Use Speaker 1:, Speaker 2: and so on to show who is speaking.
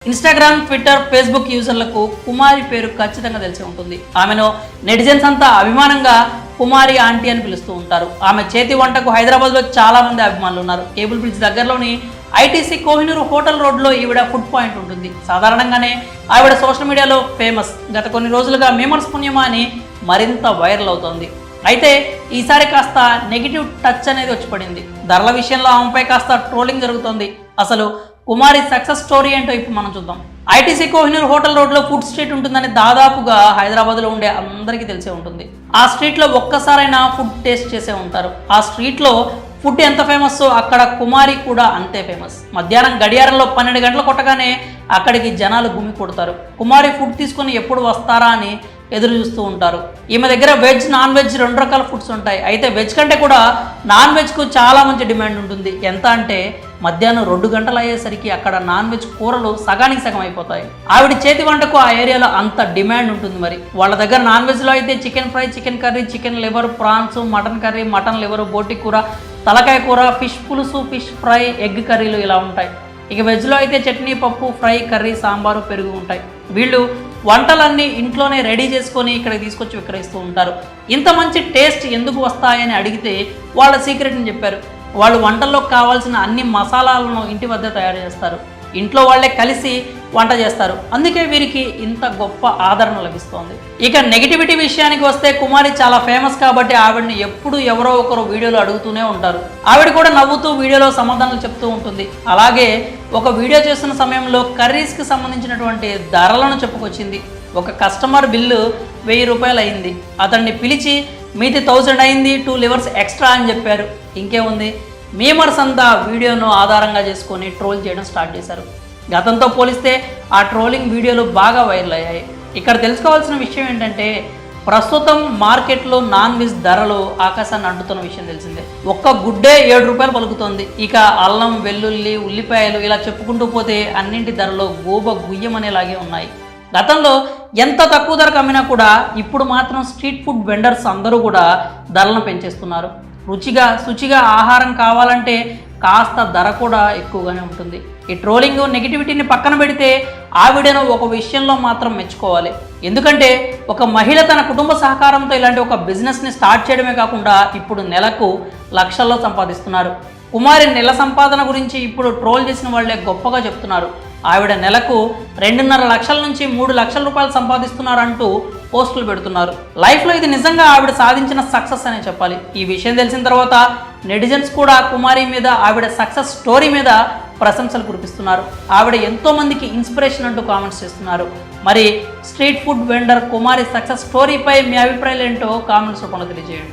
Speaker 1: Instagram, Twitter, Facebook యూజర్లకు కుమారి పేరు ఖచ్చితంగా తెలిసి ఉంటుంది. ఆమెను నెటిజన్స్ అంతా అభిమానంగా కుమారి ఆంటీ అని పిలుస్తూ ఉంటారు. ఆమె చేతి వంటకు హైదరాబాద్లో చాలా మంది అభిమానులు ఉన్నారు. కేబుల్ బ్రిడ్జ్ దగ్గరలోని ఐటీసీ కోహినూర్ హోటల్ రోడ్లో ఈవిడ ఫుడ్ పాయింట్ ఉంటుంది. సాధారణంగానే ఆవిడ సోషల్ మీడియాలో ఫేమస్. గత కొన్ని రోజులుగా మేమర్స్ పుణ్యమా అని మరింత వైరల్ అవుతోంది. అయితే ఈసారి కాస్త నెగిటివ్ టచ్ అనేది వచ్చి పడింది. ధరల విషయంలో ఆమెపై కాస్త ట్రోలింగ్ జరుగుతోంది. అసలు కుమారి సక్సెస్ స్టోరీ ఏంటో ఇప్పుడు మనం చూద్దాం. ఐటీసీ కోహినూర్ హోటల్ రోడ్లో ఫుడ్ స్ట్రీట్ ఉంటుందని దాదాపుగా హైదరాబాద్లో ఉండే అందరికీ తెలిసే ఉంటుంది. ఆ స్ట్రీట్లో ఒక్కసారైనా ఫుడ్ టేస్ట్ చేసే ఉంటారు. ఆ స్ట్రీట్లో ఫుడ్ ఎంత ఫేమస్ అక్కడ కుమారి కూడా అంతే ఫేమస్. మధ్యాహ్నం గడియారంలో 12 గంటలు కొట్టగానే అక్కడికి జనాలు గుమి కొడతారు. కుమారి ఫుడ్ తీసుకొని ఎప్పుడు వస్తారా అని ఎదురు చూస్తూ ఉంటారు. ఈమె దగ్గర వెజ్, నాన్ వెజ్ 2 రకాల ఫుడ్స్ ఉంటాయి. అయితే వెజ్ కంటే కూడా నాన్ వెజ్కు చాలా మంచి డిమాండ్ ఉంటుంది. ఎంత అంటే మధ్యాహ్నం 2 గంటలు అయ్యేసరికి అక్కడ నాన్ వెజ్ కూరలు సగానికి సగం అయిపోతాయి. ఆవిడ చేతి వంటకు ఆ ఏరియాలో అంత డిమాండ్ ఉంటుంది. మరి వాళ్ళ దగ్గర నాన్ వెజ్లో అయితే chicken fry, chicken curry, chicken liver, prawns, mutton curry, mutton liver, బోటి కూర, తలకాయ కూర, ఫిష్ పులుసు, ఫిష్ ఫ్రై, ఎగ్ కర్రీలు ఇలా ఉంటాయి. ఇక వెజ్లో అయితే చట్నీ, పప్పు, ఫ్రై, కర్రీ, సాంబారు, పెరుగు ఉంటాయి. వీళ్ళు వంటలన్నీ ఇంట్లోనే రెడీ చేసుకొని ఇక్కడికి తీసుకొచ్చి విక్రయిస్తూ ఉంటారు. ఇంత మంచి టేస్ట్ ఎందుకు వస్తాయని అడిగితే వాళ్ళ సీక్రెట్ని చెప్పారు. వాళ్ళు వంటల్లో కావాల్సిన అన్ని మసాలాలను ఇంటి వద్ద తయారు చేస్తారు. ఇంట్లో వాళ్ళే కలిసి వంట చేస్తారు. అందుకే వీరికి ఇంత గొప్ప ఆదరణ లభిస్తోంది. ఇక నెగిటివిటీ విషయానికి వస్తే కుమారి చాలా ఫేమస్ కాబట్టి ఆవిడని ఎప్పుడు ఎవరో ఒకరు వీడియోలో అడుగుతూనే ఉంటారు. ఆవిడ కూడా నవ్వుతూ వీడియోలో సమాధానాలు చెప్తూ ఉంటుంది. అలాగే ఒక వీడియో చేస్తున్న సమయంలో కర్రీస్కి సంబంధించినటువంటి ధరలను చెప్పుకొచ్చింది. ఒక కస్టమర్ బిల్లు 1000 రూపాయలు అయింది. అతన్ని పిలిచి మీది 1000 అయింది, 2 లివర్స్ ఎక్స్ట్రా అని చెప్పారు. ఇంకేముంది, మేమర్స్ అంతా వీడియోను ఆధారంగా చేసుకొని ట్రోల్ చేయడం స్టార్ట్ చేశారు. గతంతో పోలిస్తే ఆ ట్రోలింగ్ వీడియోలు బాగా వైరల్ అయ్యాయి. ఇక్కడ తెలుసుకోవాల్సిన విషయం ఏంటంటే ప్రస్తుతం మార్కెట్లో నాన్ వెజ్ ధరలు ఆకాశాన్ని అంటుతున్న విషయం తెలిసిందే. ఒక్క గుడ్డే 7 రూపాయలు పలుకుతోంది. ఇక అల్లం, వెల్లుల్లి, ఉల్లిపాయలు ఇలా చెప్పుకుంటూ పోతే అన్నింటి ధరలు గుయ్యమనేలాగే ఉన్నాయి. గతంలో ఎంత తక్కువ ధరకు అమ్మినా కూడా ఇప్పుడు మాత్రం స్ట్రీట్ ఫుడ్ వెండర్స్ అందరూ కూడా ధరలను పెంచేస్తున్నారు. రుచిగా, శుచిగా ఆహారం కావాలంటే కాస్త ధర కూడా ఎక్కువగానే ఉంటుంది. ఈ ట్రోలింగ్, నెగిటివిటీని పక్కన పెడితే ఆవిడను ఒక విషయంలో మాత్రం మెచ్చుకోవాలి. ఎందుకంటే ఒక మహిళ తన కుటుంబ సహకారంతో ఇలాంటి ఒక బిజినెస్ని స్టార్ట్ చేయడమే కాకుండా ఇప్పుడు నెలకు లక్షల్లో సంపాదిస్తున్నారు. కుమారి నెల సంపాదన గురించి ఇప్పుడు ట్రోల్ చేసిన వాళ్ళే గొప్పగా చెప్తున్నారు. ఆవిడ నెలకు 2.5 లక్షల నుంచి 3 లక్షల రూపాయలు సంపాదిస్తున్నారంటూ పోస్టులు పెడుతున్నారు. లైఫ్లో ఇది నిజంగా ఆవిడ సాధించిన సక్సెస్ అనే చెప్పాలి. ఈ విషయం తెలిసిన తర్వాత నెటిజన్స్ కూడా కుమారి మీద, ఆవిడ సక్సెస్ స్టోరీ మీద ప్రశంసలు కురిపిస్తున్నారు. ఆవిడ ఎంతోమందికి ఇన్స్పిరేషన్ అంటూ కామెంట్స్ చేస్తున్నారు. మరి స్ట్రీట్ ఫుడ్ వెండర్ కుమారి సక్సెస్ స్టోరీపై మీ అభిప్రాయాలు ఏంటో కామెంట్స్ రూపంలో తెలియజేయండి.